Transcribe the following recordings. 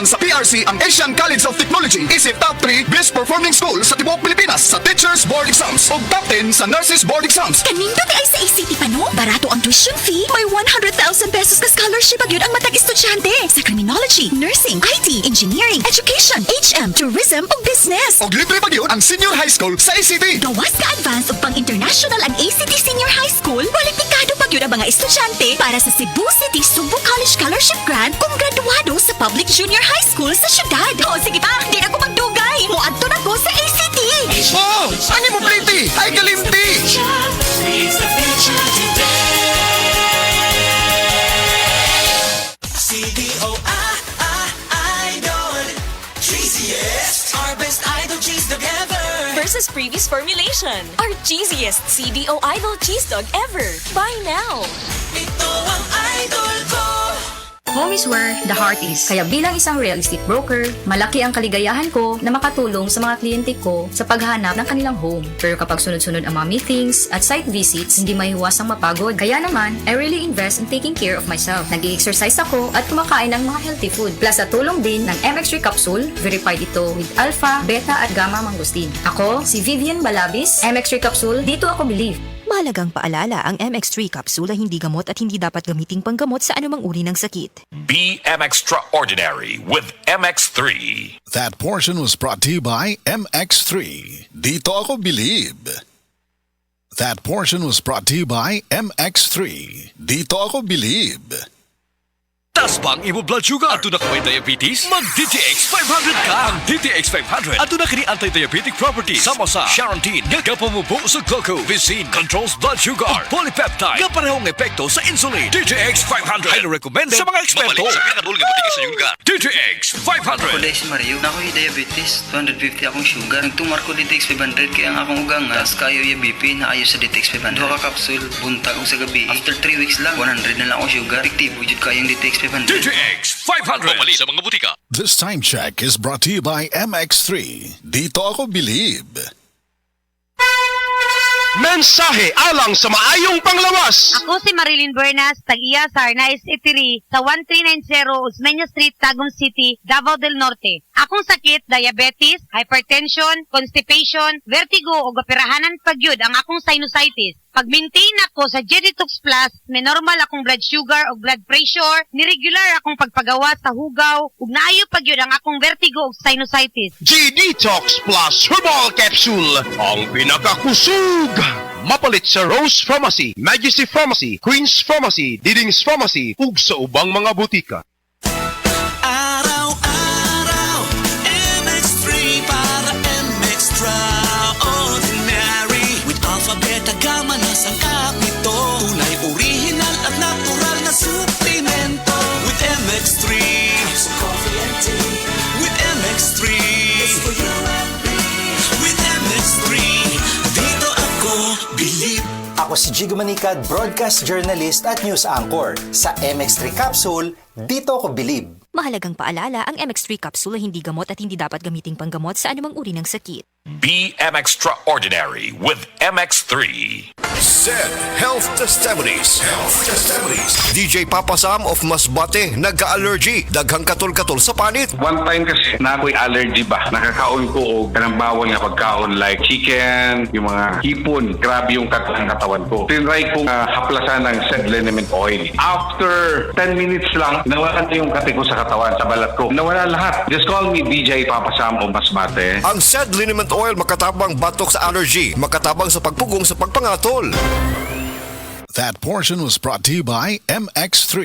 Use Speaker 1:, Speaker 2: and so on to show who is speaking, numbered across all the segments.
Speaker 1: Kabilang sa PRC ang Asian College of Technology. Isip top 3 best performing school sa tibuok Pilipinas sa Teachers Board Exams ug top 10 sa Nurses Board Exams.
Speaker 2: Kanindot ay sa ACT pa no? Barato ang tuition fee. May 100,000 pesos ka scholarship agyud ang matag estudyante sa criminology, nursing, IT, engineering, education, HM, tourism ug business.
Speaker 1: Og libre pa gyud ang senior high school sa ACT.
Speaker 2: Gawas ka advance ug pang-international ang ACT Senior High School. Kwalipikado pa gyud ang mga estudyante para sa Cebu City Sumbu College Scholarship Grant kung graduado sa public junior high school sa syudad. O sige pa, di na ko magdugay. Muadto na ko sa ACT.
Speaker 1: Oh, ani mo pliti? Ay kalimti.
Speaker 3: It's the future today. Idol, cheesiest, our best idol cheese dog ever.
Speaker 4: Versus previous formulation, our cheesiest CDO Idol cheese dog ever. Buy now.
Speaker 3: Ito ang idol ko.
Speaker 5: Home is where the heart is. Kaya bilang isang real estate broker, malaki ang kaligayahan ko na makatulong sa mga kliyente ko sa paghanap ng kanilang home. Pero kapag sunod-sunod ang mga meetings at site visits, hindi maiiwasang mapagod. Kaya naman, I really invest in taking care of myself. Nag-i-exercise ako at kumakain ng mga healthy food. Plus sa tulong din ng MX3 capsule, verified ito with alpha, beta at gamma mangosteen. Ako, si Vivian Balabis, MX3 capsule, dito ako believe.
Speaker 6: Mahalagang paalala, ang MX3 capsule ay hindi gamot at hindi dapat gamiting panggamot sa anumang uri ng sakit.
Speaker 7: Be extraordinary with MX3.
Speaker 8: That portion was brought to you by MX3. Dito ako believe. That portion was brought to you by MX3. Dito ako believe.
Speaker 9: Taas ba ang imo blood sugar? Ato na ka may diabetes? Mag-DTX 500 ka! Ang DTX 500 ato na kini anti-diabetic property sama sa Charantine nga kapamubo sa glucose, Vicine controls blood sugar, ug polypeptide nga parehong epekto sa insulin. DTX 500 highly recommended sa mga eksperto. DTX 500.
Speaker 10: Kulay si Mario, na ako'y diabetes, 250 akong sugar. Nagtumar ko DTX 500 kaya ang akong ugang as kayo yung BP na ayos sa DTX 500. Duha ka kapsul, buntag ko sa gabi. After 3 weeks lang, 100 na lang ako sugar. Efektibo jud kayong DTX 500.
Speaker 9: DTX 500. Pamali sa mga butika.
Speaker 8: This time check is brought to you by MX3. Dito ako believe.
Speaker 11: Mensahe alang sa maayong panglawas.
Speaker 12: Ako si Marilyn Bernas, tag-iya sa Arnaiz Eatery sa 1390 Osmeña Street, Tagum City, Davao del Norte. Akong sakit, diabetes, hypertension, constipation, vertigo o operahanan pagyud ang akong sinusitis. Pag-maintain ako sa G-Detox Plus, may normal akong blood sugar o blood pressure, niregular akong pagpagawa sa hugaw, ug naayo pagyud ang akong vertigo o sinusitis.
Speaker 11: G-Detox Plus Herbal Capsule, ang pinakakusog. Mapalit sa Rose Pharmacy, Majesty Pharmacy, Queen's Pharmacy, Diding's Pharmacy, ug sa ubang mga butika.
Speaker 3: Araw-araw, MX3 para extraordinary. With alpha, beta, gamma na sangkap nito. Tunay, original at natural na suplemento. With MX3, so coffee and tea. With MX3, it's for you and me. With MX3, dito ako believe.
Speaker 13: Ako si Jigo Manicad, broadcast journalist at news anchor. Sa MX3 Capsule, dito ako believe.
Speaker 6: Mahalagang paalala, ang MX3 capsule ay hindi gamot at hindi dapat gamiting panggamot sa anumang uri ng sakit.
Speaker 7: Be extraordinary with MX3.
Speaker 14: Said Health Testimonies. DJ Papa Sam of Masbate, nagka-allergy, daghang katol-katol sa panit.
Speaker 15: One time kasi na ako'y allergy ba, nakakaon ko o kanang bawal nga pagkaon like chicken, yung mga hipon, grabe yung katawan ko. Tinry kong haplasan ng said liniment oil. After 10 minutes lang, nawala na yung kate ko sa katawan, sa balat ko. Nawala lahat. Just call me DJ Papa Sam of Masbate.
Speaker 14: Ang said liniment oil makatabang batok sa allergy, makatabang sa pagpugong sa pagpangatol.
Speaker 8: That portion was brought to you by MX3.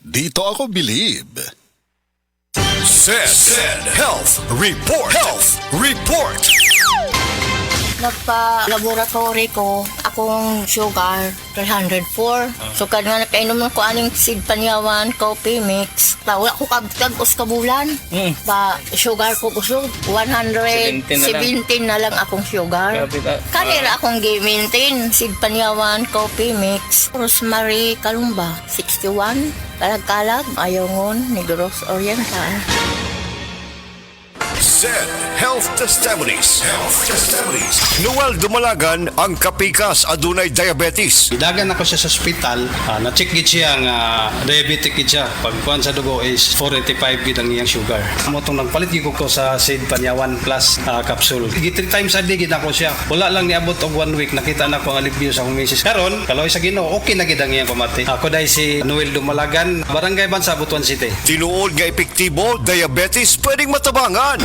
Speaker 8: Dito ako believe.
Speaker 14: Said Health Report.
Speaker 16: Nagpa-laboratory ko, akong sugar, 304. So, kadang napainom ko aning seed panyawan, coffee mix. Wala ko kabtag-os kabulan. Sugar ko kusog, 117 na lang akong sugar. Kanira akong gi-maintain, seed panyawan, coffee mix. Rosemary Kalumba, 61. Kalag-kalag, Ayongon, Negros Oriental.
Speaker 14: ZED Health Testimonies. Health Testimonies. Noel Dumalagan ang kapikas adunay diabetes.
Speaker 17: Dagan ako siya sa ospital, na-check gid siya nga diabetic gid siya. Pagkuan sa dugo is 485 gid ang iyang sugar. Amo tong nagpalit gid ko sa SID Panyawan Plus capsule. Gid 3 times a day gid ako siya. Wala lang niabot og 1 week nakita na ko ang alibyo sa akong misis. Karon, kaloy sa Ginoo, okay na gid ang iyang pamati. Ako dai si Noel Dumalagan, Barangay Bansa, Butuan City.
Speaker 14: Tinuod nga epektibo, diabetes pwedeng matabangan.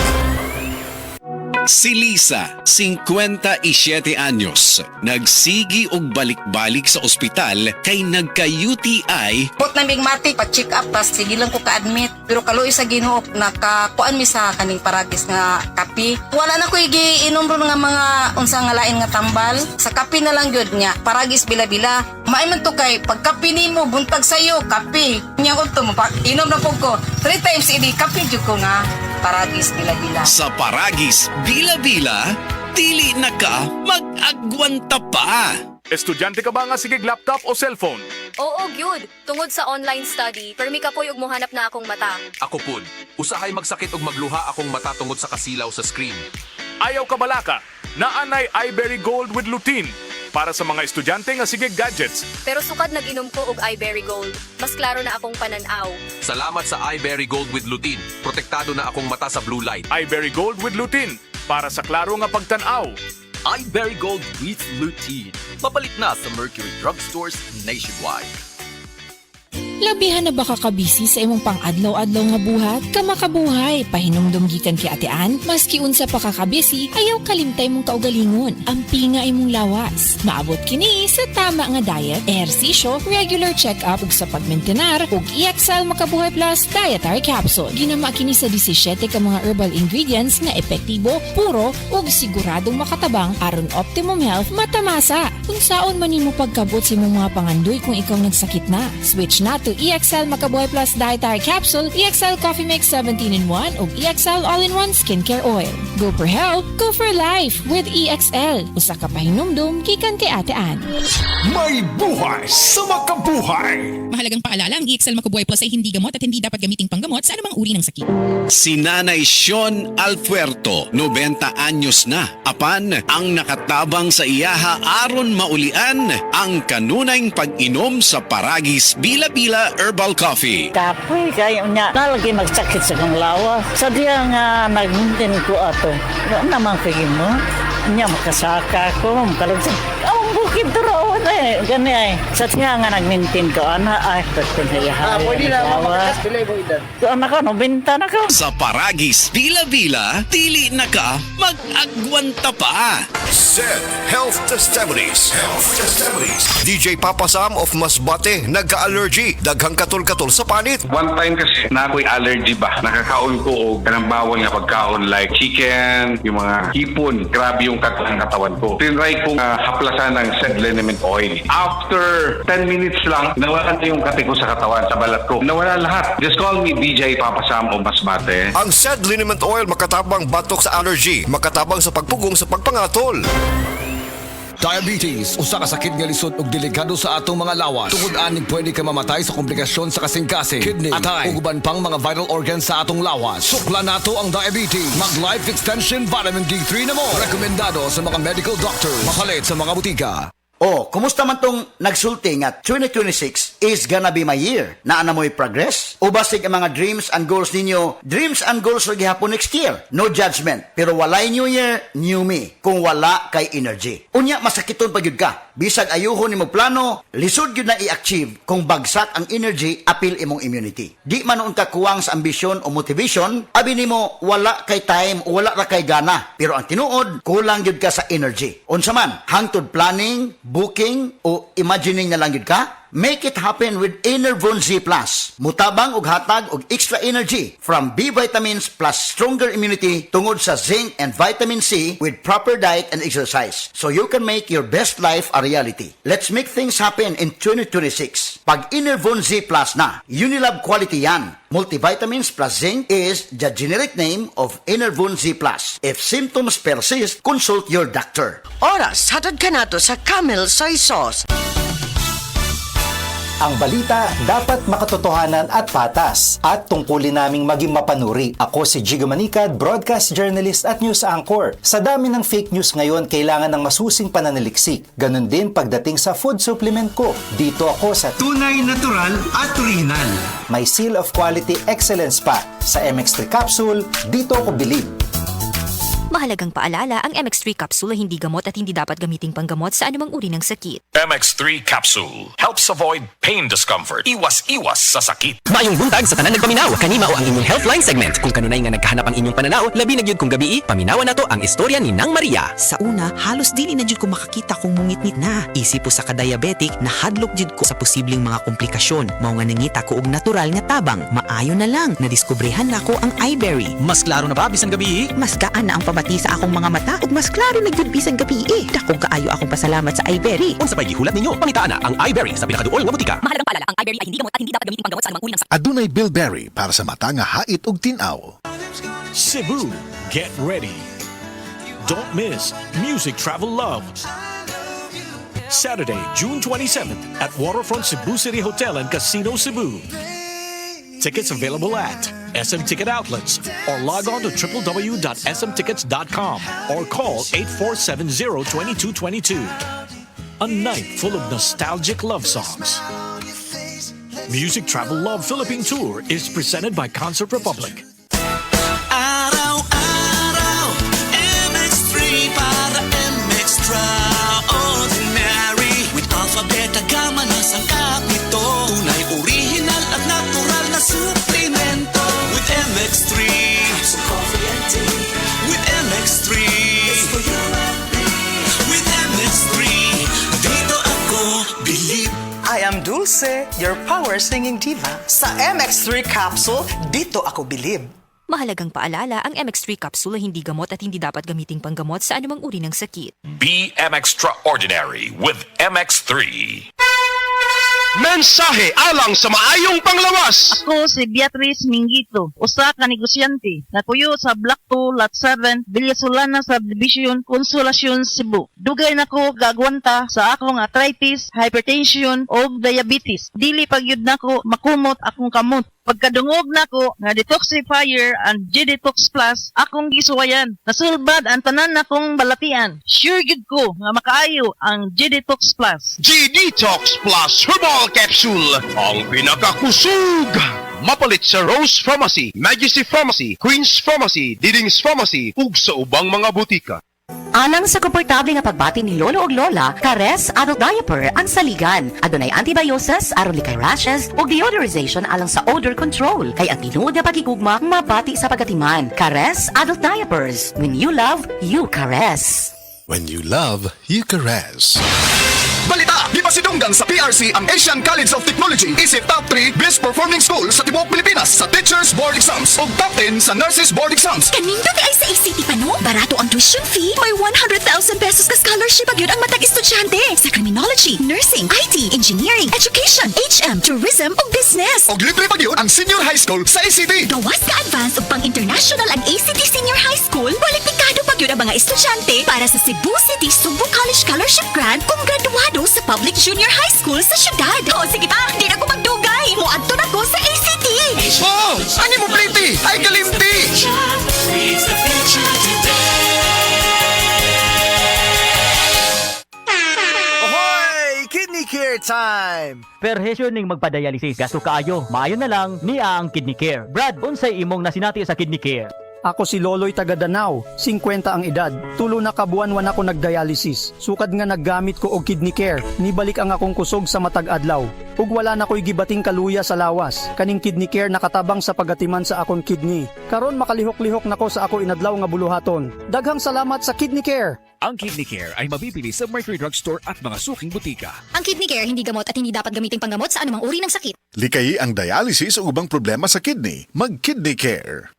Speaker 18: Si Lisa, 57 anyos, nagsigi og balik-balik sa ospital kay nagka-UTI.
Speaker 19: Put na bigmatik, pa-check up, tas sige lang ko ka-admit. Pero kaloy sa Ginoo, nakakuan mi sa kaning paragis nga kapi. Wala na ko igiinom ron nga mga unsa nga lain nga tambal. Sa kapi na lang gyud nya, paragis bila-bila. Maay man to kay pagkapi nimo buntag sayo, kapi. Nya ko to, inom na po ko. 3 times idi kapi jud ko nga paragis bila-bila.
Speaker 18: Sa paragis bila-bila, dili na ka mag-agwanta pa.
Speaker 20: Estudyante ka ba nga sigig laptop o cellphone?
Speaker 21: Oo, gyud. Tungod sa online study, permi ka po'y og mohanap na akong mata.
Speaker 22: Ako pud, usahay magsakit og magluha akong mata tungod sa kasilaw sa screen.
Speaker 20: Ayaw ka balaka, naanay iBerry Gold with lutein para sa mga estudyante nga sigig gadgets.
Speaker 21: Pero sukad nag-inom ko og iBerry Gold. Mas klaro na akong pananaw.
Speaker 22: Salamat sa iBerry Gold with lutein. Protektado na akong mata sa blue light.
Speaker 20: iBerry Gold with lutein para sa klaro nga pagtanaw.
Speaker 22: iBerry Gold with lutein. Mapalit na sa Mercury Drugstores nationwide.
Speaker 23: Labihan na ba kakabisi sa imong pang-adlaw-adlaw nga buhat? Kamakabuhay, pahinumdum gikan kay Ate Ann, maski unsa pa kakabisi, ayaw kalimtay mong kaugalingon. Ampi nga imong lawas. Maabot kini sa tama nga diet, ehersisyo, regular check-up ug sa pagmentenar ug EXL Makabuhay Plus Dietary Capsule. Ginama kini sa 17 ka mga herbal ingredients nga epektibo, puro ug siguradong makatabang aron optimum health matamasa. Kung saon man nimo pagkabot sa imong mga pangandoy kung ikaw nagsakit na, switch na to EXL Makabuhay Plus Dietary Capsule, EXL Coffee Mix 17-in-1 ug EXL All-in-1 Skincare Oil. Go for health, go for life with EXL. Usa ka pahinumdum gikan kay Ate Ann.
Speaker 24: May buhay sa makabuhay!
Speaker 25: Mahalagang paalala, ang EXL Makabuhay Plus ay hindi gamot at hindi dapat gamiting panggamot sa anumang uri ng sakit.
Speaker 18: Si Nanay Sean Alfuerto, 90 anyos na. Apan, ang nakatabang sa iyaha aron maulian ang kanunayng pag-inom sa paragis bila-bila herbal coffee.
Speaker 26: Kapoy kayo niya. Nalagi magsakit sa kong lawa. Sa diya nga nag-maintain ko ato. Ano naman kagin mo? Niya makasaka ko. Makalugsag. Ang bukid doon eh. Gani ay. Sa diya nga nag-maintain ko. Ay, pwede na yahay.
Speaker 27: Pwede na makakas. Bilay mo idan.
Speaker 26: Doon ako, benta na ko.
Speaker 18: Sa paragis bila-bila, dili na ka mag-agwanta pa.
Speaker 14: ZED Health Testimonies. Health Testimonies. DJ Papa Sam of Masbate nagka-allergy, daghang katol-katol sa panit.
Speaker 15: One time kasi na ako'y allergy ba? Nakakaon ko o kanang bawal nga pagkaon like chicken, yung mga hipon. Grabe yung katawan ko. Tinry kong haplasan ng SED liniment oil. After 10 minutes lang, nawala na yung kati ko sa katawan, sa balat ko. Nawala lahat. Just call me DJ Papa Sam of Masbate.
Speaker 14: Ang SED liniment oil makatabang batok sa allergy, makatabang sa pagpugong sa pagpangatol.
Speaker 24: Diabetes, usa ka sakit nga lisod ug delikado sa atong mga lawas. Tungod anig pwede ka mamatay sa komplikasyon sa kasing-kasing, kidney, atay, ug uban pang mga vital organs sa atong lawas. Sukla nato ang diabetes. Mag Life Extension Vitamin D3 na mo. Rekomendado sa mga medical doctor. Mapalit sa mga butika.
Speaker 28: Oh, kumusta man tong nagsulti nga 2026 is gonna be my year? Naa na mo'y progress? O basig ang mga dreams and goals ninyo? Dreams and goals ro gihapon next year. No judgment. Pero walay new year, new me. Kung wala kay energy. Unya, masakiton pa gyud ka. Bisag ayuhon nimo plano, lisod gyud na i-achieve kung bagsak ang energy, apil imong immunity. Di man noon ka kuwang sa ambisyon o motivation, abi nimo wala kay time o wala ra kay gana. Pero ang tinuod, kulang gyud ka sa energy. Unsa man, hangtod planning, booking o imagining na lang yun ka? Make it happen with Enervon Z+. Mutabang ug hatag og extra energy from B vitamins plus stronger immunity tungod sa zinc and vitamin C with proper diet and exercise. So you can make your best life a reality. Let's make things happen in 2026. Pag Enervon Z+ na, Unilab quality yan. Multivitamins plus zinc is the generic name of Enervon Z+. If symptoms persist, consult your doctor.
Speaker 29: Oras, hatod ka nato sa Camel Soy Sauce.
Speaker 13: Ang balita dapat makatotohanan at patas at tungkulin naming maging mapanuri. Ako si Jigo Manicad, broadcast journalist at news anchor. Sa dami ng fake news ngayon, kailangan ng masusing pananaliksik. Ganon din pagdating sa food supplement ko. Dito ako sa
Speaker 1: tunay, natural at original.
Speaker 13: May seal of quality excellence pa. Sa MX3 capsule, dito ako bilib.
Speaker 6: Mahalagang paalala, ang MX3 capsule ay hindi gamot at hindi dapat gamiting panggamot sa anumang uri ng sakit.
Speaker 7: MX3 Capsule helps avoid pain discomfort. Iwas-iwas sa sakit.
Speaker 2: Mayong buntag sa tanan nagpaminaw. Kanima o ang inyong Healthline segment. Kung kanunay nga nagkahanap ang inyong pananaw, labi na gyud kung gabi, paminawan nato ang istorya ni Nang Maria.
Speaker 4: Sa una, halos dili na jud ko makakita kung mungit-ngit na. Isip po sa ka-diabetic, nahadlok jud ko sa posibleng mga komplikasyon. Mao nga nangita ko og natural nga tabang. Maayo na lang, nadiskubrehan nako ang iBerry.
Speaker 2: Mas klaro na ba bisan gabi?
Speaker 4: Mas gaan na ang pabati sa akong mga mata ug mas klaro na jud bisan gabi. Dakong kaayo akong pasalamat sa iBerry.
Speaker 2: Unsa pay gihulat ninyo? Pangitaan na ang iBerry sa pinakaduol nga butika.
Speaker 25: Mahalagang paalala, ang iBerry ay hindi gamot at hindi dapat gamiting panggamot sa anumang uri ng sakit.
Speaker 8: Adunay Bilberry para sa mata nga hait ug tinaw.
Speaker 5: Cebu, get ready. Don't miss Music Travel Love. Saturday, June 27th at Waterfront Cebu City Hotel and Casino Cebu. Tickets available at SM Ticket Outlets or log on to www.smtickets.com or call 8470-2222. A night full of nostalgic love songs. Music Travel Love Philippine Tour is presented by Concert Republic.
Speaker 3: Araw-araw, MX3 para MX-Traordinary. With Alpha, Beta, Gamma na sangkap nito. Tunay, original at natural na suplemento. With MX3, so coffee and tea. With MX3, it's for you and me. With MX3, dito ako bilib.
Speaker 9: I am Dulce, your power singing diva. Sa MX3 capsule, dito ako bilib.
Speaker 6: Mahalagang paalala, ang MX3 capsule ay hindi gamot at hindi dapat gamiting panggamot sa anumang uri ng sakit.
Speaker 7: Be extraordinary with MX3.
Speaker 10: Mensahe alang sa maayong panglawas.
Speaker 11: Ako si Beatrice Mingito, usa ka negosyante na puyo sa Block 2, Lot 7, Villasolana Subdivision, Consolacion, Cebu. Dugay nako gagwanta sa akong arthritis, hypertension o diabetes. Dili pagyud nako makumot akong kamot. Pagkadungog nako nga detoxifier and G-Detox Plus akong gisuwayan. Nasulbad ang tanan nakong balatian. Sure gid ko nga makaayo ang G-Detox Plus.
Speaker 10: G-Detox Plus Herbal Capsule, ang pinakakusog. Mapalit sa Rose Pharmacy, Majesty Pharmacy, Queen's Pharmacy, Diding's Pharmacy, ug sa ubang mga butika.
Speaker 12: Alang sa komportable nga pagbati ni lolo ug lola, Kares Adult Diaper ang saligan. Adunay antibiosis aron likay rashes ug deodorization alang sa odor control. Kay ang tinuod nga pagigugma mabati sa pagatiman. Kares Adult Diapers. When you love, you caress.
Speaker 8: When you love, you caress.
Speaker 10: Balita! Di pa sidunggan sa PRC ang Asian College of Technology. Isip top 3 best performing school sa tibuok Pilipinas sa Teachers Board Exams ug top 10 sa Nurses Board Exams.
Speaker 29: Kanindot ay sa ACT pa no? Barato ang tuition fee. May 100,000 pesos ka scholarship agad ang matag estudyante sa criminology, nursing, IT, engineering, education, HM, tourism ug business.
Speaker 10: Og libre pa gyud ang senior high school sa ACT.
Speaker 29: Gawas ka advance ug pang-international ang ACT Senior High School. Kwalipikado pa gyud ang mga estudyante para sa Cebu City Subo College Scholarship Grant kung graduado sa public junior high school sa syudad. O sige ta, di na ko magdugay. Muadto na ko sa ACT.
Speaker 10: Oh! Ani mo pretty? Ay kalimti!
Speaker 3: It's the future
Speaker 30: Ahoy! Kidney Care time!
Speaker 31: Perhesyo ning magpadialysis gasto kaayo. Maayo na lang niya ang Kidney Care. Brad, unsay imong nasinati sa Kidney Care?
Speaker 32: Ako si Loloy taga Danau, 50 ang edad. Tulo na kabuan-wan ako nagdialysis. Sukad nga naggamit ko og Kidney Care. Nibalik ang akong kusog sa matag adlaw. Ug wala na ko'y gibating kaluya sa lawas. Kaning Kidney Care nakatabang sa pagatiman sa akong kidney. Karon makalihok-lihok nako sa ako inadlaw nga buluhaton. Daghang salamat sa Kidney Care.
Speaker 33: Ang Kidney Care ay mabibili sa Mercury Drugstore at mga suking butika.
Speaker 21: Ang Kidney Care hindi gamot at hindi dapat gamiting panggamot sa anumang uri ng sakit.
Speaker 8: Likayi ang dialysis o ubang problema sa kidney. Mag-Kidney Care.